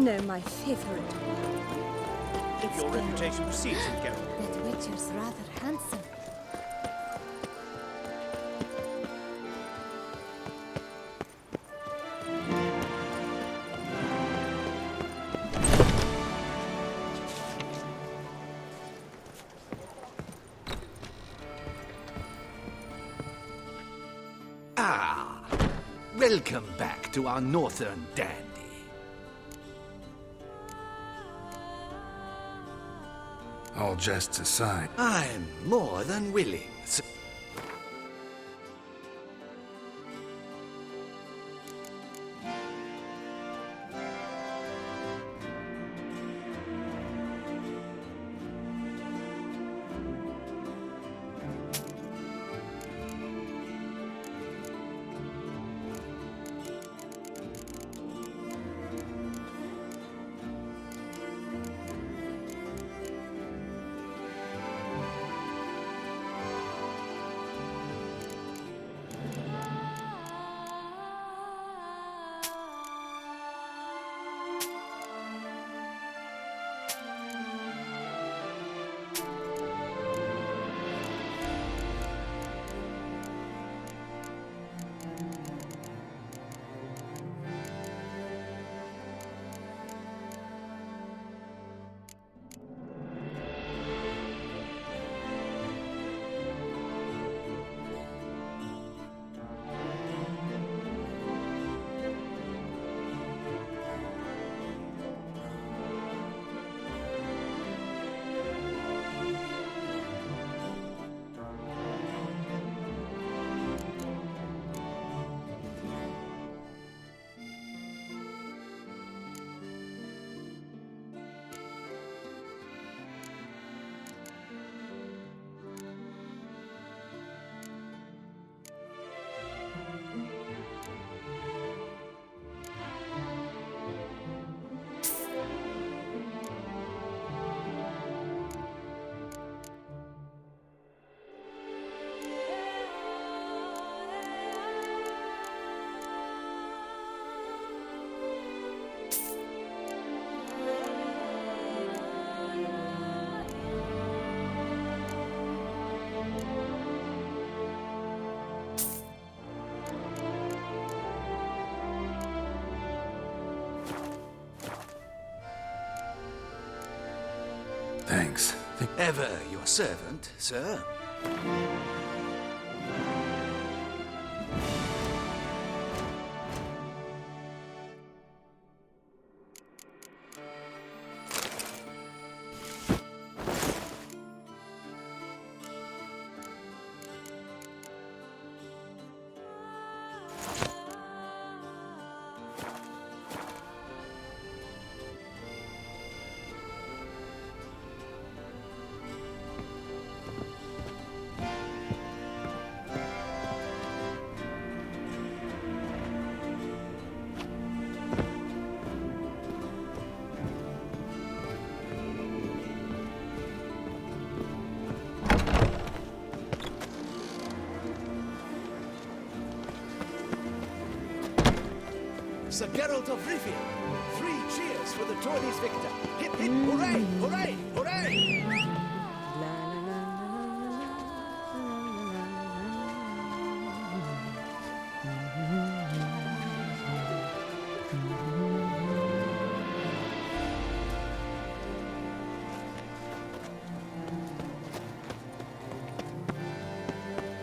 know my favorite. If your reputation precedes you, Geralt. That Witcher's rather handsome. Ah, welcome back to our northern dandy. All jests aside, I'm more than willing. thanks. Ever your servant, sir. Sir Geralt of Rivia. 3 cheers for the tourney's victor. Hip hip, hooray, hooray, hooray!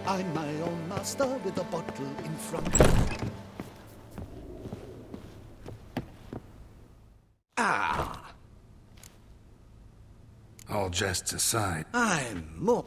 I'm my own master with a bottle in front. Ah, All jests aside, I'm more...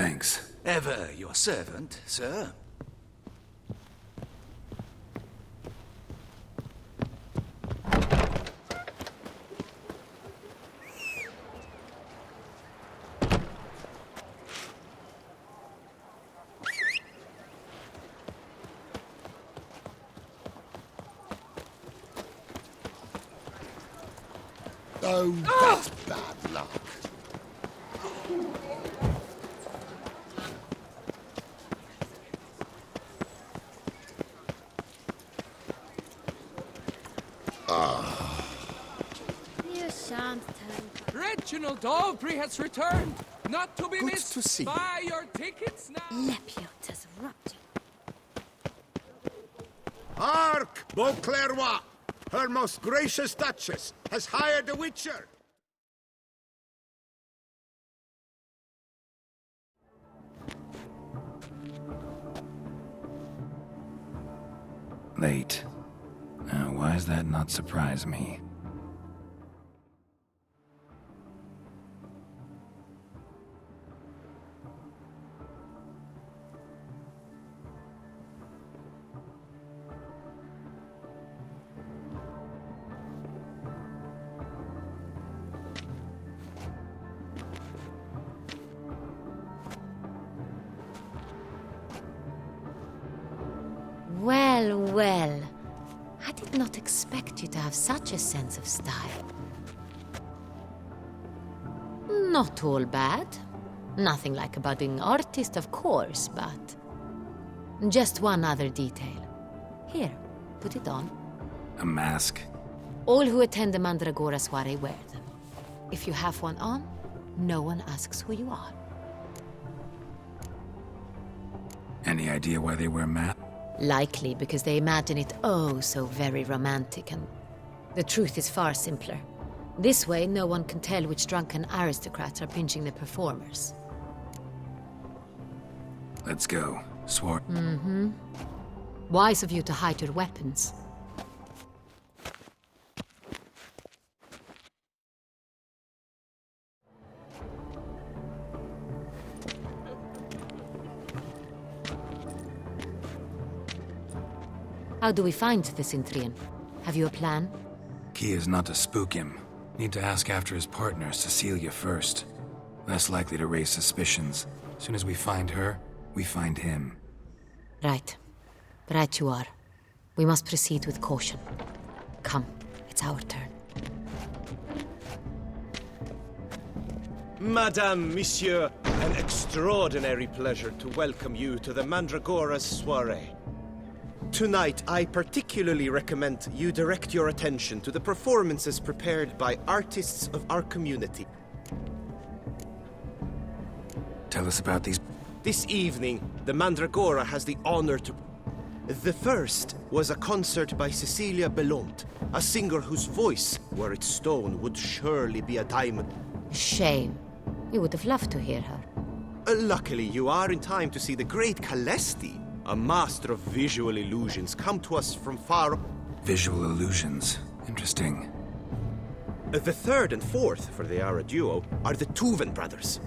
thanks. Ever your servant, sir. Oh, that's bad luck. You shan't tell. Reginald Aubrey has returned, not to be Good missed. to see you. Buy your tickets now. Lepiot has robbed you. Hark, Beauclerc! Her most gracious Duchess has hired a witcher! Late. Why does that not surprise me? Well, well. I did not expect you to have such a sense of style. Not all bad. Nothing like a budding artist, of course, but... Just one other detail. Here, put it on. A mask? All who attend the Mandragora soiree wear them. If you have one on, no one asks who you are. Any idea why they wear masks? Likely because they imagine it oh so very romantic, and the truth is far simpler. This way, no one can tell which drunken aristocrats are pinching the performers. Let's go. Sword. Wise of you to hide your weapons. How do we find the Cintrian? Have you a plan? Key is not to spook him. Need to ask after his partner, Cecilia, first. Less likely to raise suspicions. As soon as we find her, we find him. Right. Right you are. We must proceed with caution. Come, it's our turn. Madame, Monsieur, an extraordinary pleasure to welcome you to the Mandragora's soiree. Tonight, I particularly recommend you direct your attention to the performances prepared by artists of our community. Tell us about these... This evening, the Mandragora has the honor to... The first was a concert by Cecilia Belont, a singer whose voice, were it stone, would surely be a diamond. Shame. You would have loved to hear her. Luckily, you are in time to see the great Calesti, a master of visual illusions, come to us from far... Visual illusions. Interesting. The third and fourth, for they are a duo, are the Tuven brothers.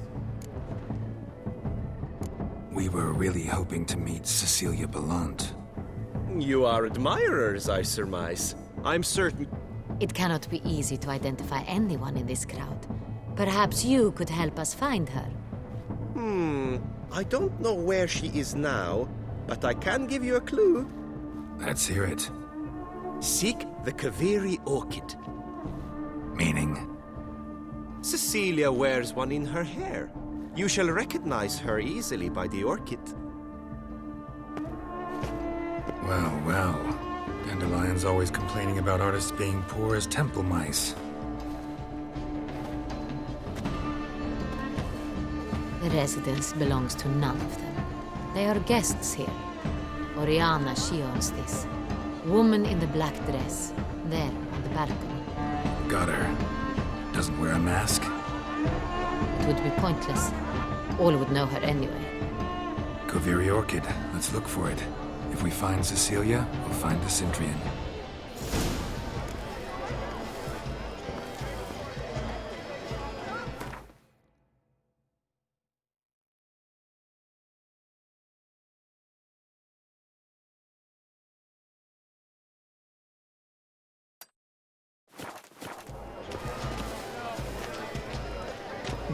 We were really hoping to meet Cecilia Belont. You are admirers, I surmise. I'm certain... It cannot be easy to identify anyone in this crowd. Perhaps you could help us find her. I don't know where she is now, but I can give you a clue. Let's hear it. Seek the Kaveri orchid. Meaning? Cecilia wears one in her hair. You shall recognize her easily by the orchid. Well, well. Dandelion's always complaining about artists being poor as temple mice. The residence belongs to none of them. They are guests here. Oriana, she owns this. Woman in the black dress. There, on the balcony. Got her. Doesn't wear a mask? It would be pointless. All would know her anyway. Kaveri Orchid. Let's look for it. If we find Cecilia, we'll find the Cintrian.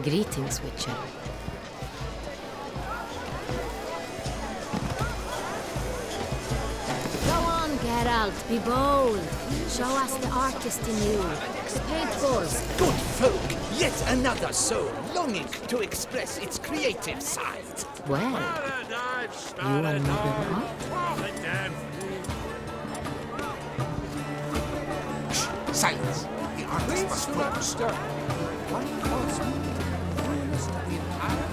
Greetings, Witcher. Go on, Geralt. Geralt, be bold. Show us the artist in you. Paint balls. Good folk, yet another soul longing to express its creative side. Well, you are not art? Silence. The artist must Please do not focus. disturb. One false move ruins the entire...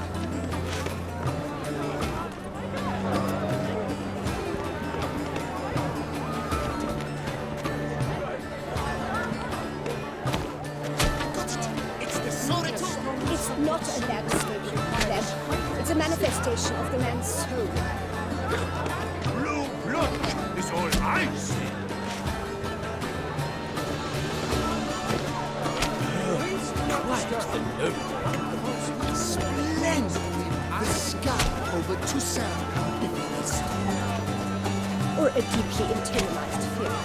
It's not a landscape, Lem. It's a manifestation of the man's soul. Blue blood is all I see. Splendid. The sky over Toussaint. Or a deeply internalized fear.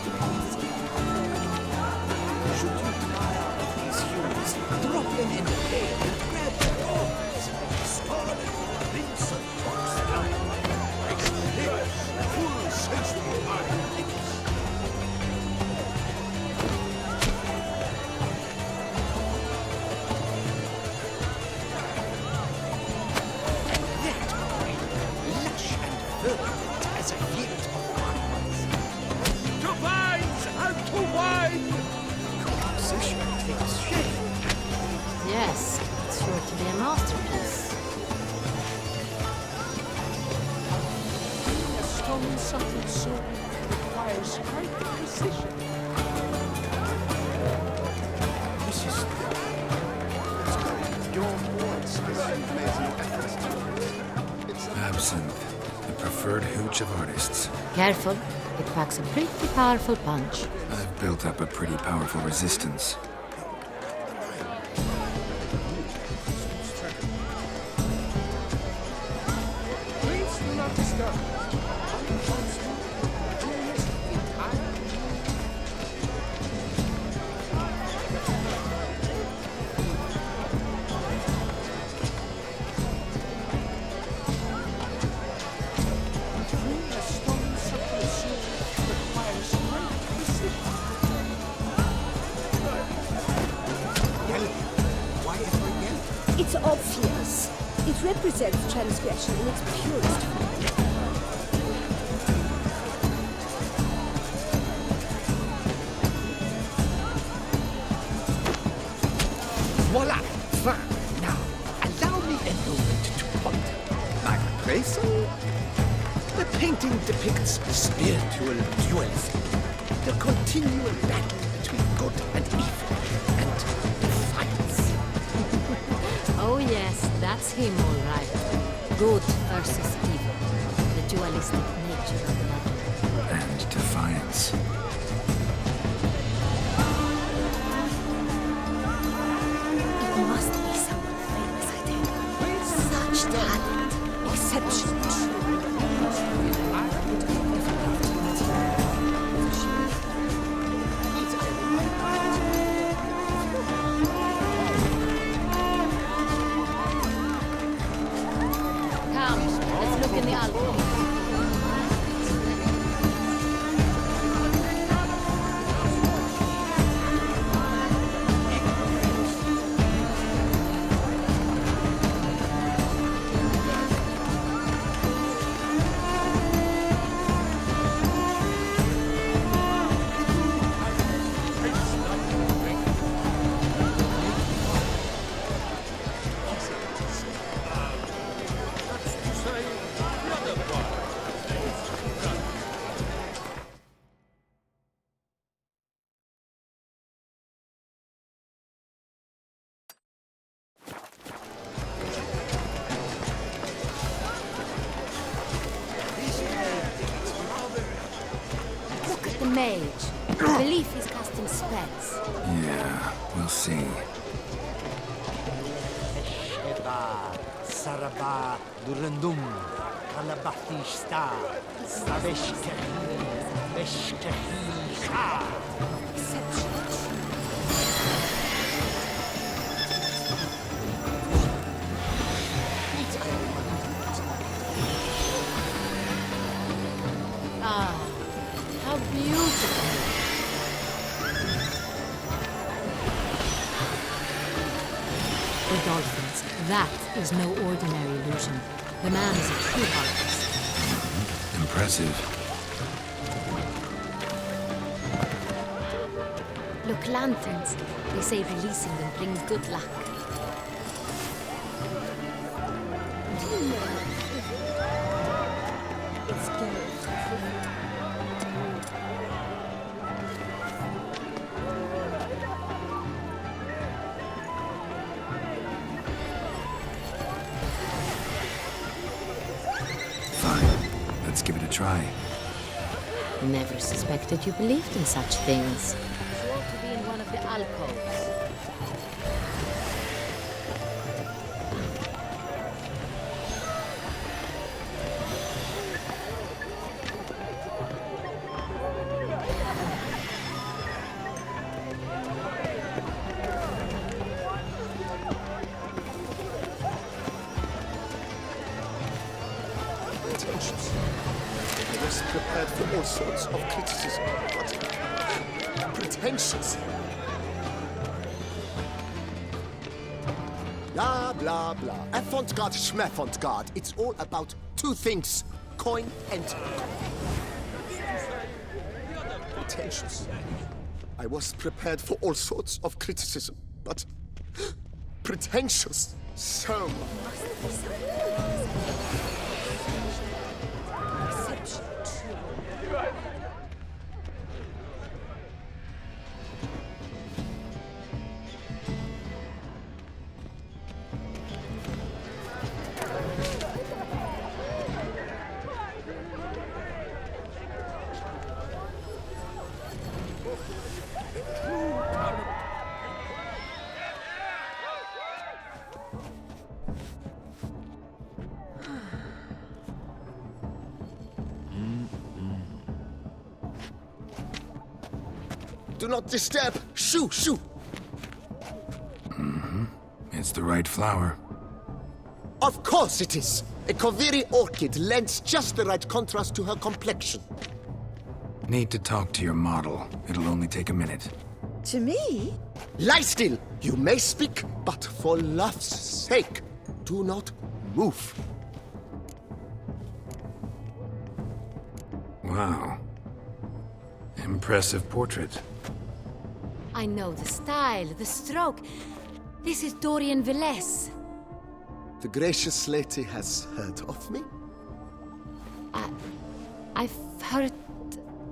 Should you tire of these humans, drop them in the cave and grab their arms. Started Vincent Fox full sensual eye. Lush and verdant as a field of vines. To vines and to wine! Composition takes shape. Yes, it's sure to be a masterpiece. A stone something so requires great precision. This is your voice has made no efforts to Absinthe, the preferred hooch of artists. Careful, it packs a pretty powerful punch. I've built up a pretty powerful resistance. Please do not disturb. One false move ruins the entire... A stone something so requires great precision. Yellow. Why ever yellow? It's obvious. It represents transgression in its purest form. Voila! Fine. Now, allow me a moment to ponder. My appraisal? The painting depicts spiritual dualism, the continual battle between good and evil, and defiance. Oh yes, that's him all right. Good versus evil. The dualistic nature of the matter. And defiance. It must be someone famous, I think. Such talent. Exceptional. Come, let's look in the album. Look at the mage. I believe he's casting spells. Yeah, we'll see. Eba, Saraba, Durandum, Kalabathista, Saveshkahi, Veshkahi, Ha! Ah, how beautiful. The dolphins. That is no ordinary illusion. The man is a true artist. Impressive. Look, lanterns. They say releasing them brings good luck. It's scary. Fine. Let's give it a try. Never suspected you believed in such things. You ought to be in one of the alcoves. Pretentious. I was prepared for all sorts of criticism, but pretentious. Blah, blah, blah. Avant-garde, schmavant-garde. It's all about two things. Coin and coin. Pretentious. I was prepared for all sorts of criticism, but pretentious. So do not disturb. Shoo, shoo. It's the right flower. Of course it is. A Koviri orchid lends just the right contrast to her complexion. Need to talk to your model. It'll only take a minute. To me? Lie still. You may speak, but for love's sake, do not move. Wow. Impressive portrait. I know the style, the stroke. This is Dorian Velez. The gracious lady has heard of me? I've heard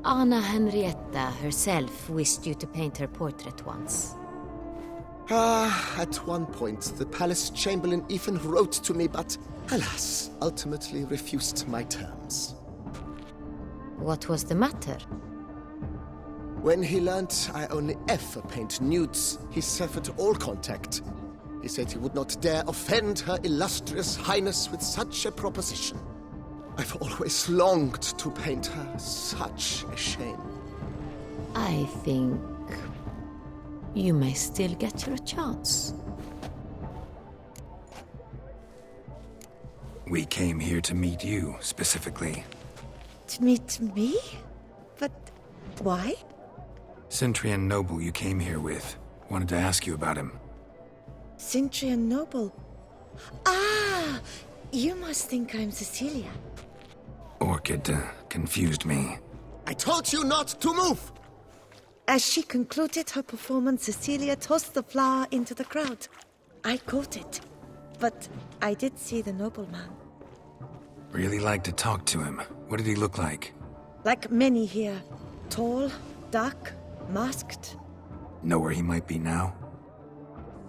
Anna Henrietta herself wished you to paint her portrait once. At one point, the palace chamberlain even wrote to me, but alas, ultimately refused my terms. What was the matter? When he learnt I only ever paint nudes, he severed all contact. He said he would not dare offend her illustrious highness with such a proposition. I've always longed to paint her. Such a shame. I think you may still get her a chance. We came here to meet you, specifically. To meet me? But why? Centrian noble you came here with. Wanted to ask you about him. Centrian noble. Ah! You must think I'm Cecilia. Orchid confused me. I told you not to move! As she concluded her performance, Cecilia tossed the flower into the crowd. I caught it. But I did see the nobleman. Really like to talk to him. What did he look like? Like many here. Tall, dark, masked. Know where he might be now?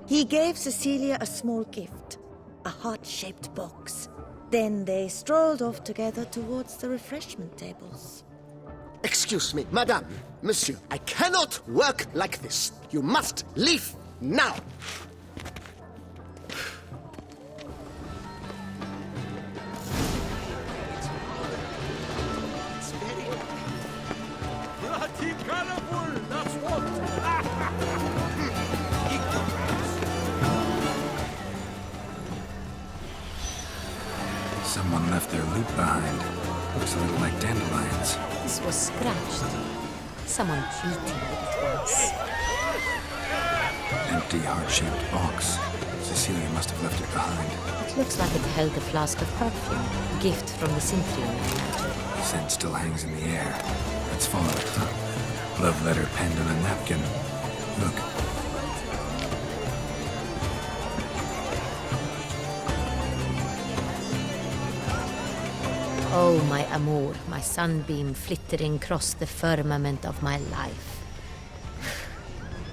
He gave Cecilia a small gift. A heart-shaped box. Then they strolled off together towards the refreshment tables. Excuse me, madame, monsieur, I cannot work like this. You must leave now. Bloody colorful, that's what! Someone left their loot behind. Looks a little like dandelions. This was scratched. Someone beating with it once. Empty heart-shaped box. Cecilia must have left it behind. It looks like it held a flask of perfume. A gift from the Synthrium, I imagine. Scent still hangs in the air. Let's follow it. Love letter penned on a napkin. Look. Oh, my amour, my sunbeam flittering across the firmament of my life.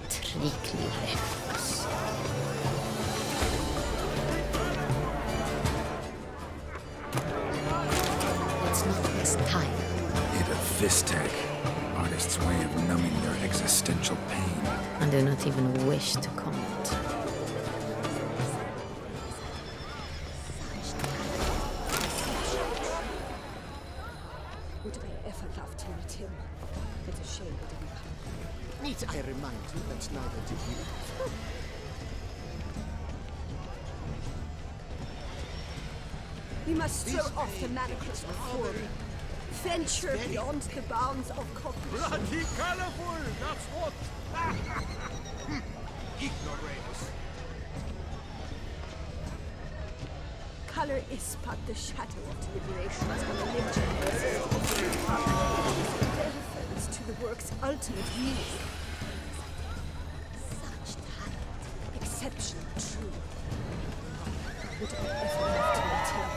Trikli refus. Let's not waste time. Hit a Vistec. Artist's way of numbing their existential pain. I do not even wish to comment. Would I ever love to meet him? It's a shame it didn't come. Need I remind you that neither did you? We must throw off the manacles before we venture beyond the bounds of cognition. Bloody colorful, that's what! Ignoramus. Color is but the shadow of deliberations on the limited basis. Reference to the work's ultimate meaning. Such talent, exceptional, true. Would I ever love to meet him?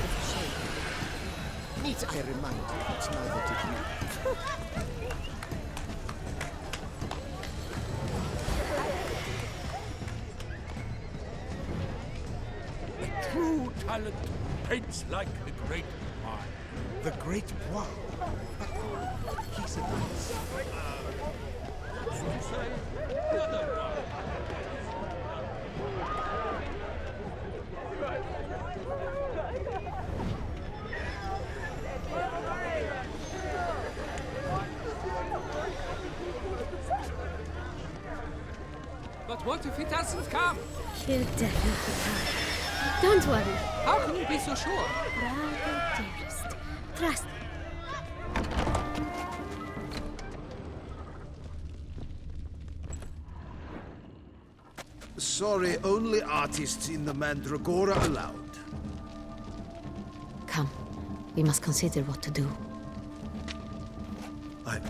It's a shame. Need I remind you that neither did you? True talent paints like a great wine. The Great Bois. He's a nice. Should say the other one. But what if he doesn't come? He'll definitely come. Don't worry. How can you be so sure? Bravo, dearest. Trust me. Sorry, only artists in the Mandragora allowed. Come, we must consider what to do. I'd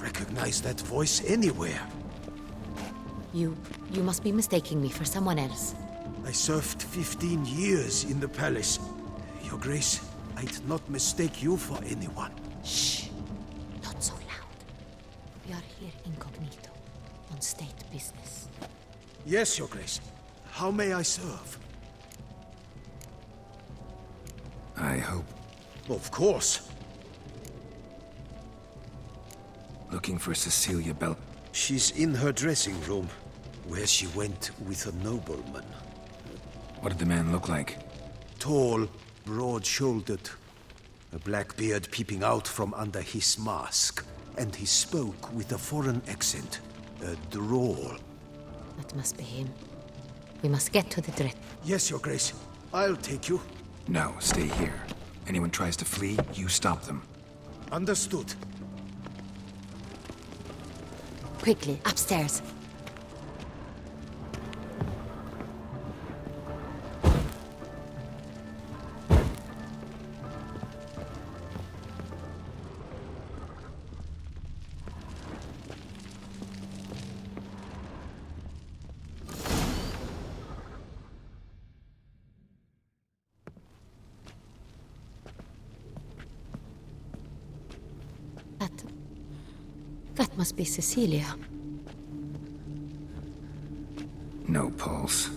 recognize that voice anywhere. You must be mistaking me for someone else. I served 15 years in the palace. Your Grace, I'd not mistake you for anyone. Shh! Not so loud. We are here incognito, on state business. Yes, Your Grace. How may I serve? I hope. Of course. Looking for Cecilia Bell. She's in her dressing room, where she went with a nobleman. What did the man look like? Tall, broad-shouldered, a black beard peeping out from under his mask, and he spoke with a foreign accent, a drawl. That must be him. We must get to the dread. Yes, Your Grace. I'll take you. No, stay here. Anyone tries to flee, you stop them. Understood. Quickly, upstairs. That must be Cecilia. No pulse.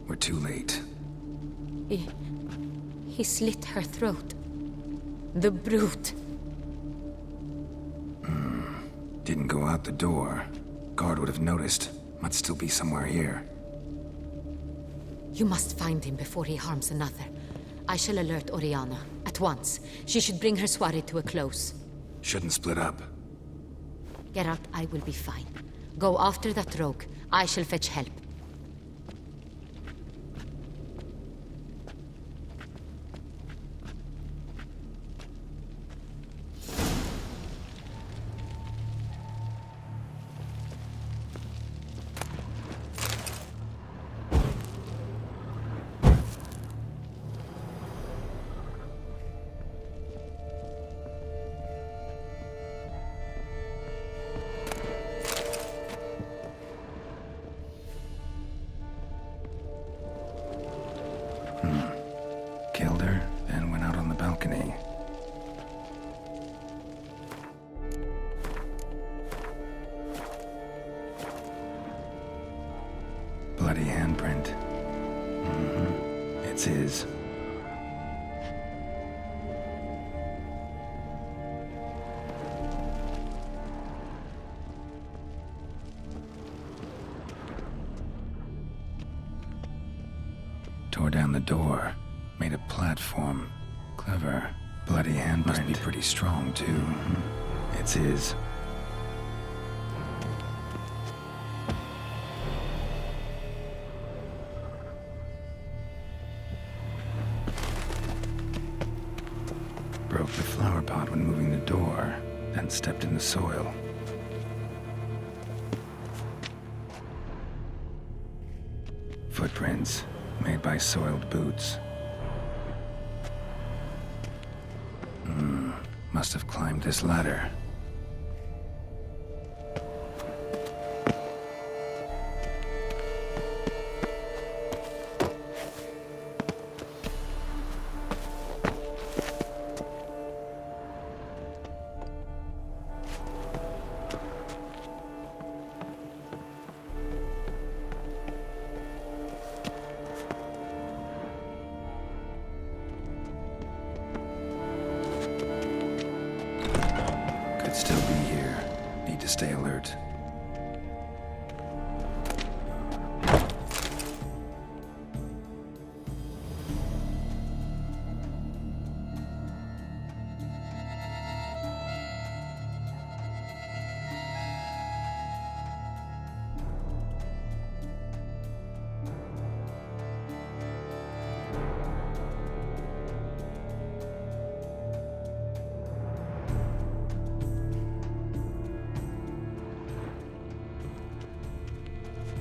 We're too late. He slit her throat. The brute. Didn't go out the door. Guard would have noticed. Might still be somewhere here. You must find him before he harms another. I shall alert Oriana. At once. She should bring her soirée to a close. Shouldn't split up. Geralt, I will be fine. Go after that rogue. I shall fetch help. Killed her, then went out on the balcony. Bloody handprint. It's his. Tore down the door. Made a platform. Clever. Bloody handprint. Must be pretty strong, too. It's his. Broke the flower pot when moving the door, then stepped in the soil. Footprints made by soiled boots. Must have climbed this ladder. Still be here. Need to stay alert.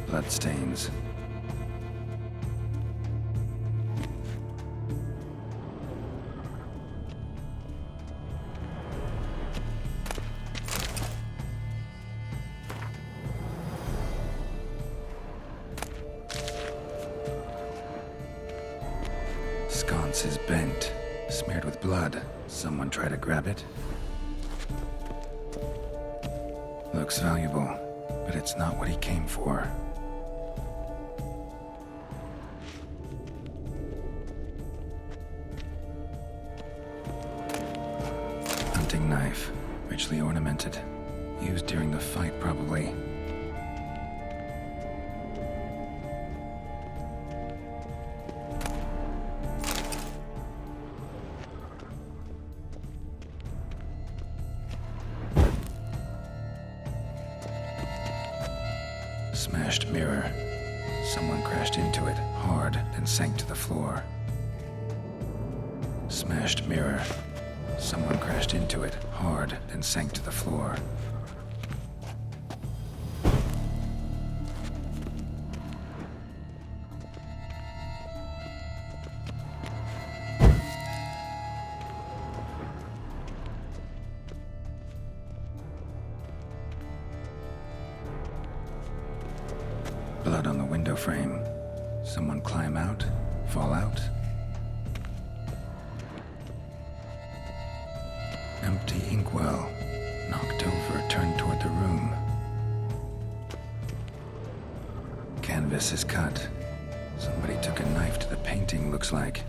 Bloodstains. Sconce is bent, smeared with blood. Someone try to grab it? Looks valuable, but it's not what he came for. Hunting knife, richly ornamented. Used during the fight, probably. Smashed mirror. Someone crashed into it, hard, then sank to the floor. Smashed mirror. Someone crashed into it, hard, then sank to the floor. Blood on the window frame. Someone climb out? Fall out? Empty inkwell. Knocked over, turned toward the room. Canvas is cut. Somebody took a knife to the painting, looks like.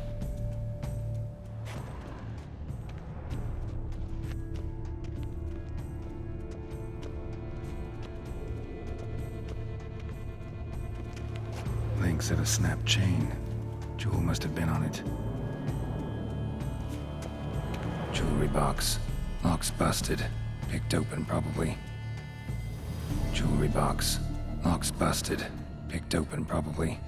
Links of a snapped chain. Jewel must have been on it. Jewelry box. Lock's busted. Picked open, probably. Jewelry box. Lock's busted. Picked open, probably.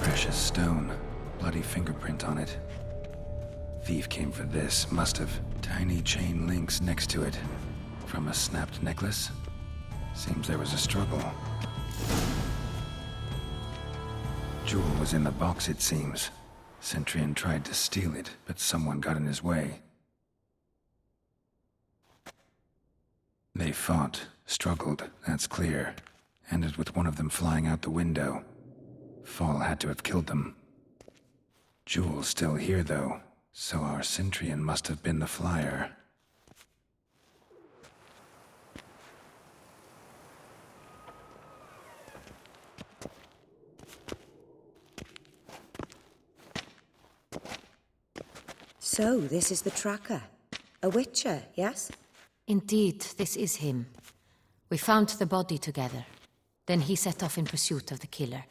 Precious stone. Bloody fingerprint on it. Thief came for this, must have. Tiny chain links next to it. From a snapped necklace? Seems there was a struggle. Jewel was in the box, it seems. Centurion tried to steal it, but someone got in his way. They fought, struggled, that's clear. Ended with one of them flying out the window. Fall had to have killed them. Jewel's still here, though, so our Centrian must have been the flyer. So, this is the tracker. A witcher, yes? Indeed, this is him. We found the body together. Then he set off in pursuit of the killer.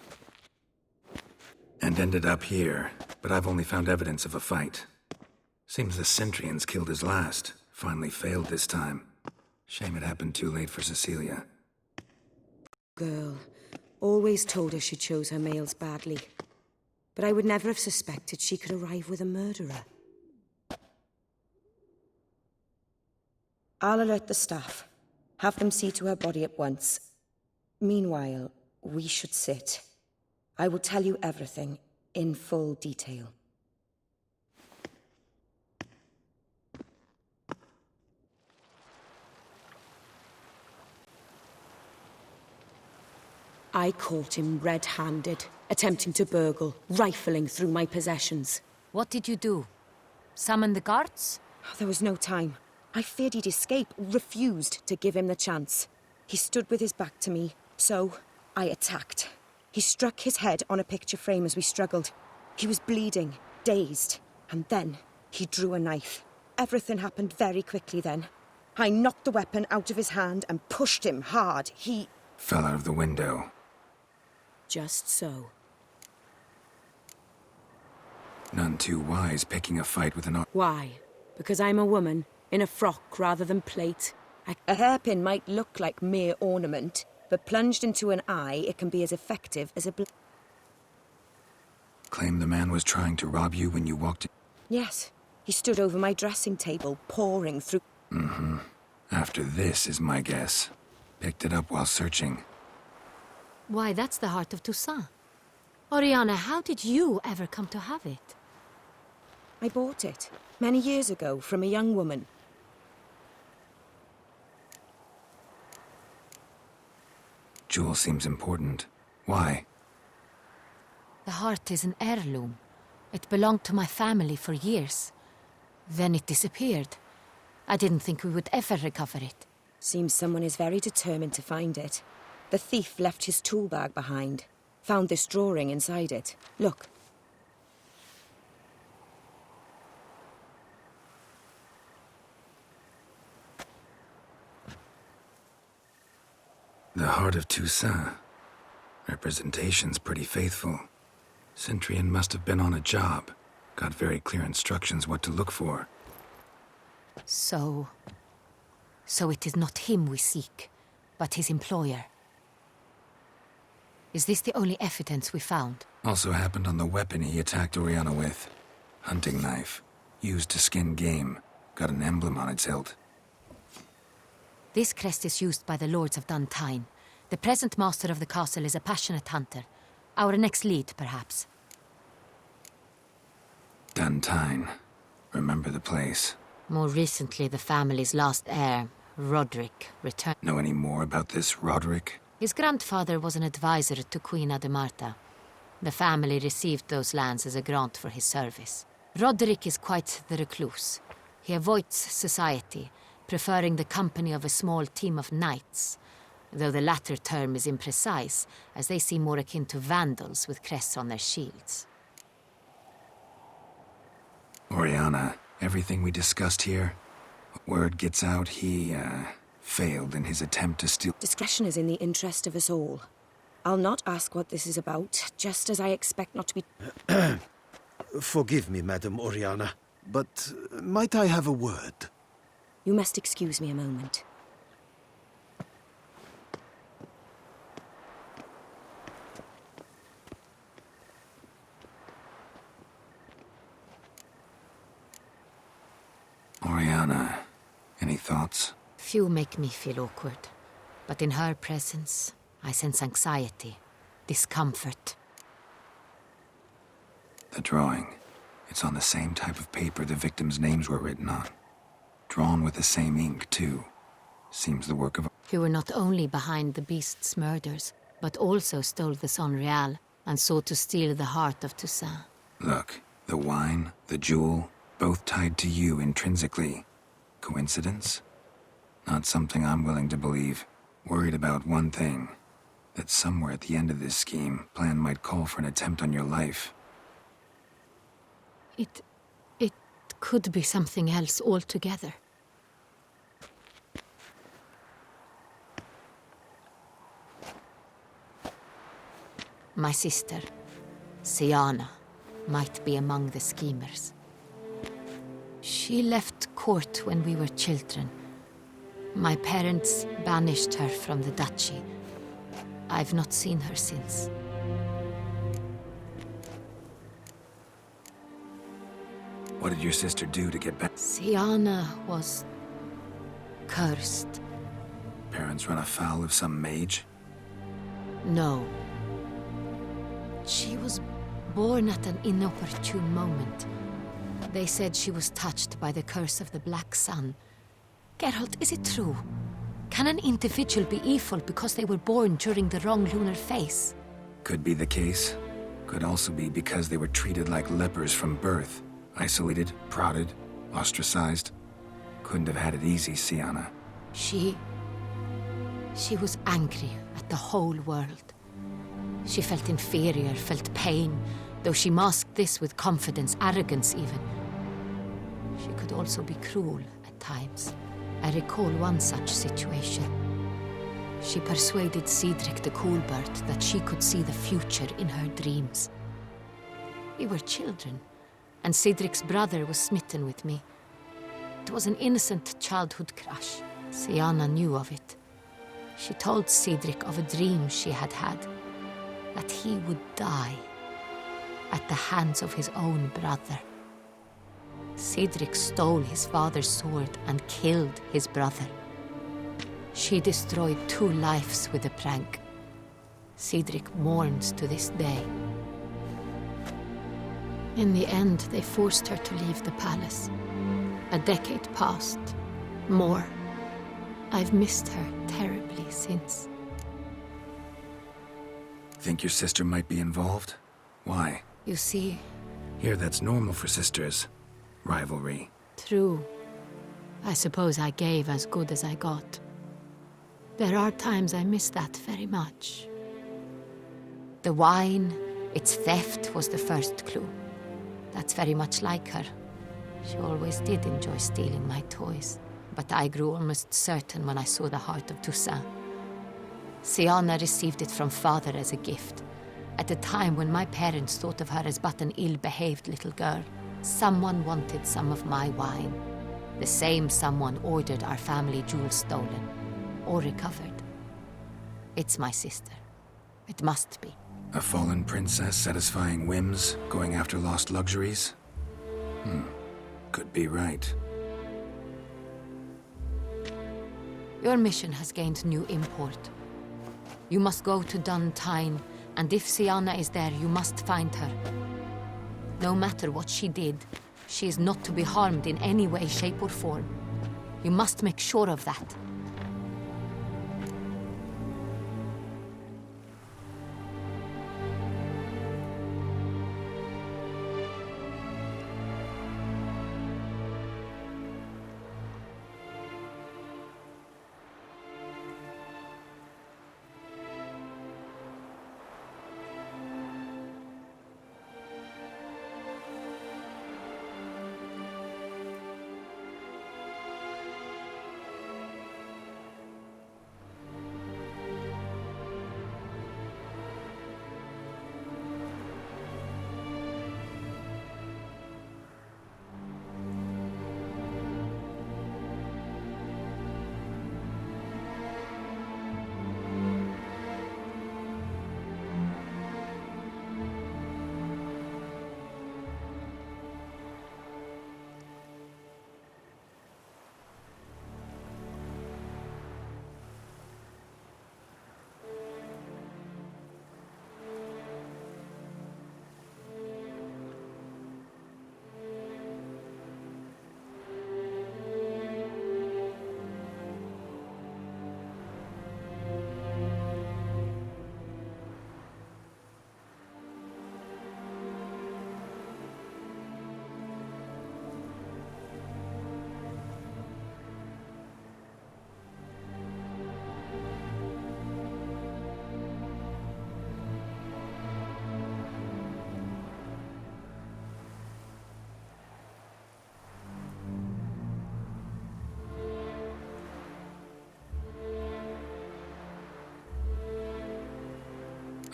And ended up here, but I've only found evidence of a fight. Seems the Centrians killed his last. Finally failed this time. Shame it happened too late for Cecilia. Girl. Always told her she chose her males badly. But I would never have suspected she could arrive with a murderer. I'll alert the staff. Have them see to her body at once. Meanwhile, we should sit. I will tell you everything, in full detail. I caught him red-handed, attempting to burgle, rifling through my possessions. What did you do? Summon the guards? There was no time. I feared he'd escape, refused to give him the chance. He stood with his back to me, so I attacked. He struck his head on a picture frame as we struggled. He was bleeding, dazed, and then he drew a knife. Everything happened very quickly then. I knocked the weapon out of his hand and pushed him hard. He fell out of the window. Just so. None too wise picking a fight with an Why? Because I'm a woman, in a frock rather than plate. A hairpin might look like mere ornament, but plunged into an eye, it can be as effective as a Claim the man was trying to rob you when you walked in? Yes. He stood over my dressing table, pouring through... Mm-hmm. After this is my guess. Picked it up while searching. Why, that's the heart of Toussaint. Oriana, how did you ever come to have it? I bought it, many years ago, from a young woman. Jewel seems important. Why? The heart is an heirloom. It belonged to my family for years. Then it disappeared. I didn't think we would ever recover it. Seems someone is very determined to find it. The thief left his tool bag behind. Found this drawing inside it. Look. The heart of Toussaint. Representation's pretty faithful. Centrian must have been on a job. Got very clear instructions what to look for. So it is not him we seek, but his employer. Is this the only evidence we found? Also happened on the weapon he attacked Oriana with. Hunting knife. Used to skin game. Got an emblem on its hilt. This crest is used by the Lords of Duntine. The present master of the castle is a passionate hunter. Our next lead, perhaps. Duntine. Remember the place. More recently, the family's last heir, Roderick, returned. Know any more about this Roderick? His grandfather was an advisor to Queen Ademarta. The family received those lands as a grant for his service. Roderick is quite the recluse. He avoids society, preferring the company of a small team of knights, though the latter term is imprecise, as they seem more akin to vandals with crests on their shields. Oriana, everything we discussed here, word gets out he, failed in his attempt to steal... Discretion is in the interest of us all. I'll not ask what this is about, just as I expect not to be... Forgive me, Madam Oriana, but might I have a word? You must excuse me a moment. Oriana, any thoughts? Few make me feel awkward, but in her presence, I sense anxiety, discomfort. The drawing. It's on the same type of paper the victims' names were written on. Drawn with the same ink, too. Seems the work of... You were not only behind the beast's murders, but also stole the Son Real and sought to steal the heart of Toussaint. Look, the wine, the jewel, both tied to you intrinsically. Coincidence? Not something I'm willing to believe. Worried about one thing. That somewhere at the end of this scheme, plan might call for an attempt on your life. It could be something else altogether. My sister, Siana, might be among the schemers. She left court when we were children. My parents banished her from the duchy. I've not seen her since. What did your sister do to get back? Siana was cursed. Parents run afoul of some mage? No. She was born at an inopportune moment. They said she was touched by the curse of the Black Sun. Geralt, is it true? Can an individual be evil because they were born during the wrong lunar phase? Could be the case. Could also be because they were treated like lepers from birth. Isolated, prodded, ostracized. Couldn't have had it easy, Siana. She was angry at the whole world. She felt inferior, felt pain, though she masked this with confidence, arrogance even. She could also be cruel at times. I recall one such situation. She persuaded Cedric the Coolbird that she could see the future in her dreams. We were children, and Cedric's brother was smitten with me. It was an innocent childhood crush. Siana knew of it. She told Cedric of a dream she had had, that he would die at the hands of his own brother. Cedric stole his father's sword and killed his brother. She destroyed 2 lives with a prank. Cedric mourns to this day. In the end, they forced her to leave the palace. A decade passed. More. I've missed her terribly since. Think your sister might be involved? Why? You see... Here, that's normal for sisters. Rivalry. True. I suppose I gave as good as I got. There are times I miss that very much. The wine, its theft was the first clue. That's very much like her. She always did enjoy stealing my toys. But I grew almost certain when I saw the heart of Toussaint. Siana received it from father as a gift. At a time when my parents thought of her as but an ill-behaved little girl. Someone wanted some of my wine. The same someone ordered our family jewels stolen. Or recovered. It's my sister. It must be. A fallen princess satisfying whims, going after lost luxuries? Could be right. Your mission has gained new import. You must go to Dun Tyne, and if Siana is there, you must find her. No matter what she did, she is not to be harmed in any way, shape, or form. You must make sure of that.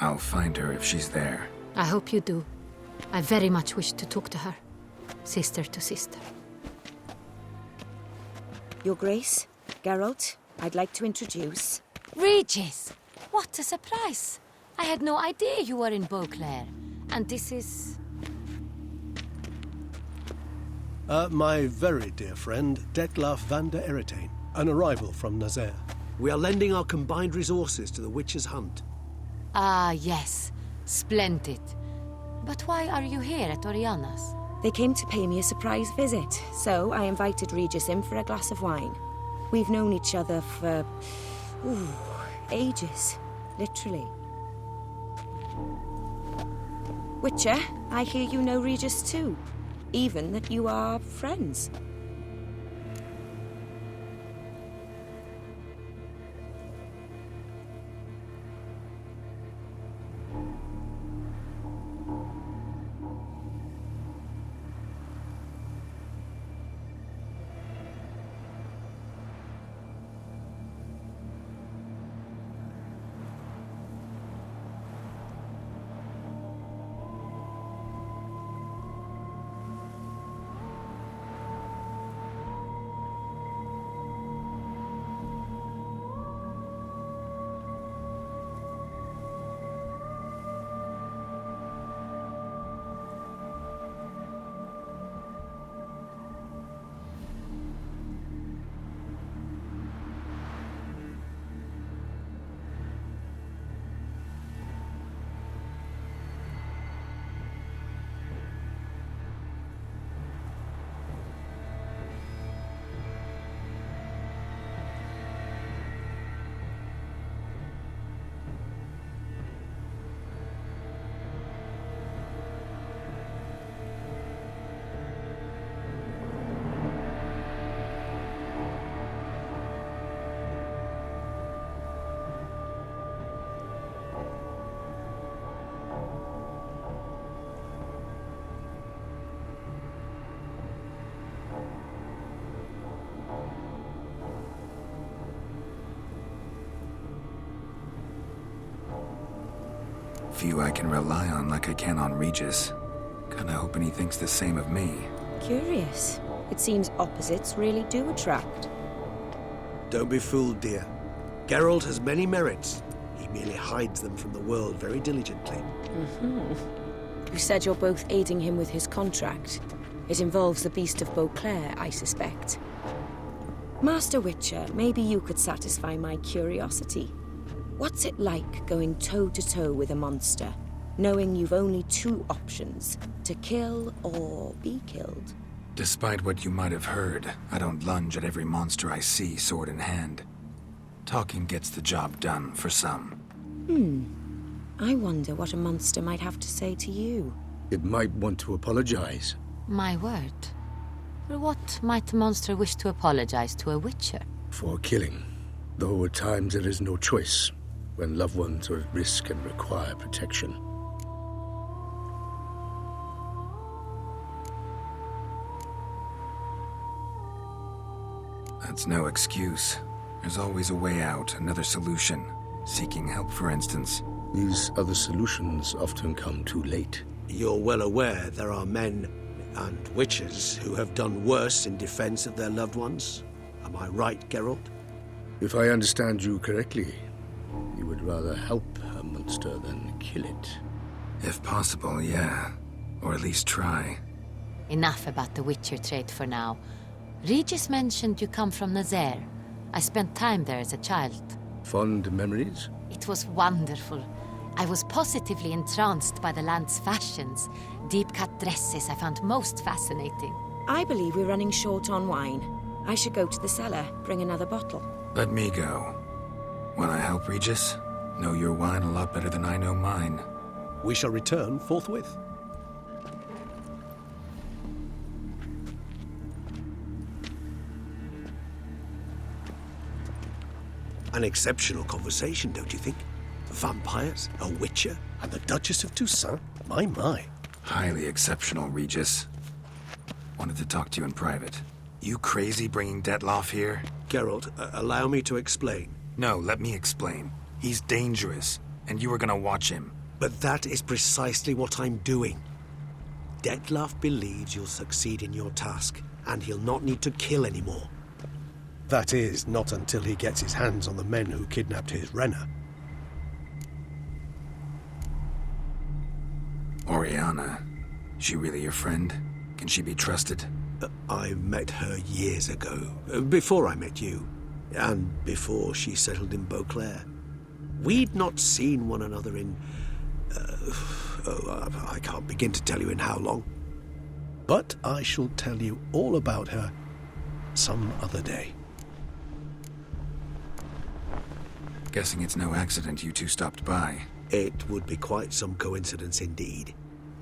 I'll find her if she's there. I hope you do. I very much wish to talk to her. Sister to sister. Your Grace, Geralt, I'd like to introduce... Regis! What a surprise! I had no idea you were in Beauclair. And this is... My very dear friend, Detlaf van der Eritane, an arrival from Nazaire. We are lending our combined resources to the Witcher's Hunt. Ah, yes. Splendid. But why are you here at Oriana's? They came to pay me a surprise visit, so I invited Regis in for a glass of wine. We've known each other for... ages. Literally. Witcher, I hear you know Regis too. Even that you are friends. Few I can rely on like I can on Regis. Kinda hoping he thinks the same of me. Curious. It seems opposites really do attract. Don't be fooled, dear. Geralt has many merits. He merely hides them from the world very diligently. You said you're both aiding him with his contract. It involves the Beast of Beauclair, I suspect. Master Witcher, maybe you could satisfy my curiosity. What's it like going toe-to-toe with a monster, knowing you've only two options, to kill or be killed? Despite what you might have heard, I don't lunge at every monster I see sword in hand. Talking gets the job done for some. I wonder what a monster might have to say to you. It might want to apologize. My word. For what might a monster wish to apologize to a witcher? For killing. Though at times there is no choice, when loved ones are at risk and require protection. That's no excuse. There's always a way out, another solution. Seeking help, for instance. These other solutions often come too late. You're well aware there are men and witches who have done worse in defense of their loved ones. Am I right, Geralt? If I understand you correctly, you would rather help a monster than kill it. If possible, yeah. Or at least try. Enough about the witcher trade for now. Regis mentioned you come from Nazaire. I spent time there as a child. Fond memories? It was wonderful. I was positively entranced by the land's fashions. Deep-cut dresses I found most fascinating. I believe we're running short on wine. I should go to the cellar, bring another bottle. Let me go. Wanna help, Regis? Know your wine a lot better than I know mine. We shall return forthwith. An exceptional conversation, don't you think? Vampires, a witcher, And the Duchess of Toussaint? My. Highly exceptional, Regis. Wanted to talk to you in private. You crazy bringing Detlaf here? Geralt, allow me to explain. No, let me explain. He's dangerous. and you were gonna watch him. But that is precisely what I'm doing. Detlef believes you'll succeed in your task, and he'll not need to kill anymore. That is, not until he gets his hands on the men who kidnapped his Renner. Oriana, she really your friend? Can she be trusted? I met her years ago, before I met you, and before she settled in Beauclair. We'd not seen one another in... I can't begin to tell you in how long. But I shall tell you all about her some other day. Guessing it's no accident you two stopped by. It would be quite some coincidence indeed.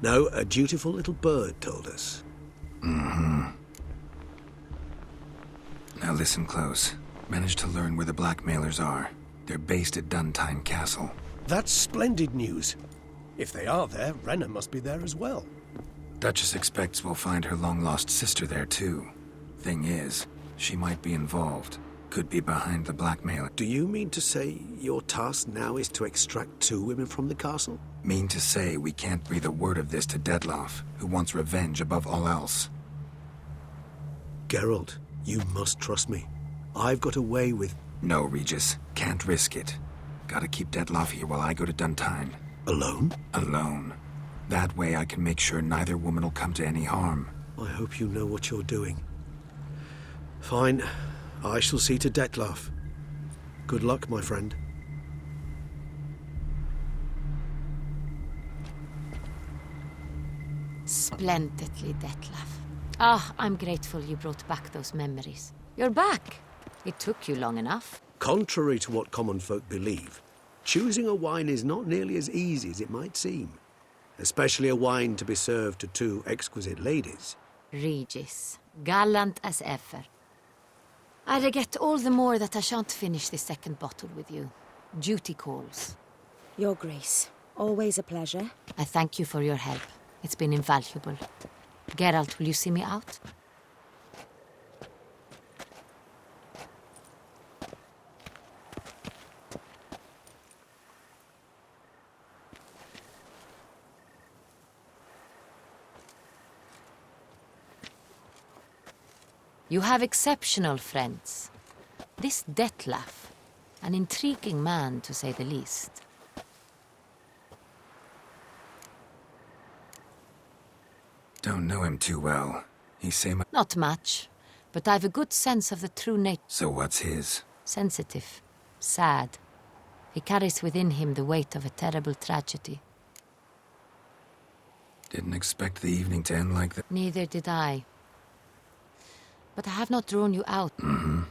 No, a dutiful little bird told us. Mm-hmm. Now listen close. Managed to learn where the blackmailers are. They're based at Duntine Castle. That's splendid news. If they are there, Renner must be there as well. Duchess expects we'll find her long-lost sister there, too. Thing is, she might be involved. Could be behind the blackmail. Do you mean to say your task now is to extract 2 women from the castle? Mean to say we can't breathe a word of this to Detlef, who wants revenge above all else. Geralt, you must trust me. I've got away with... No, Regis. Can't risk it. Gotta keep Detlef here while I go to Duntine. Alone? Alone. That way I can make sure neither woman will come to any harm. I hope you know what you're doing. Fine. I shall see to Detlef. Good luck, my friend. Splendidly, Detlef. Ah, I'm grateful you brought back those memories. You're back. It took you long enough. Contrary to what common folk believe, choosing a wine is not nearly as easy as it might seem. Especially a wine to be served to 2 exquisite ladies. Regis, gallant as ever. I regret all the more that I shan't finish the second bottle with you. Duty calls. Your Grace, always a pleasure. I thank you for your help. It's been invaluable. Geralt, will you see me out? You have exceptional friends. This Detlef, an intriguing man to say the least. Don't know him too well. He's same... Not much, but I've a good sense of the true nature. So what's his? Sensitive, sad. He carries within him the weight of a terrible tragedy. Didn't expect the evening to end like that. Neither did I. But I have not drawn you out. Mm-hmm.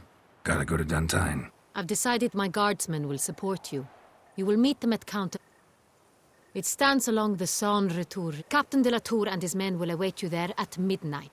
Gotta go to Duntine. I've decided my guardsmen will support you. You will meet them at Counter... It stands along the Saône Retour. Captain de la Tour and his men will await you there at midnight.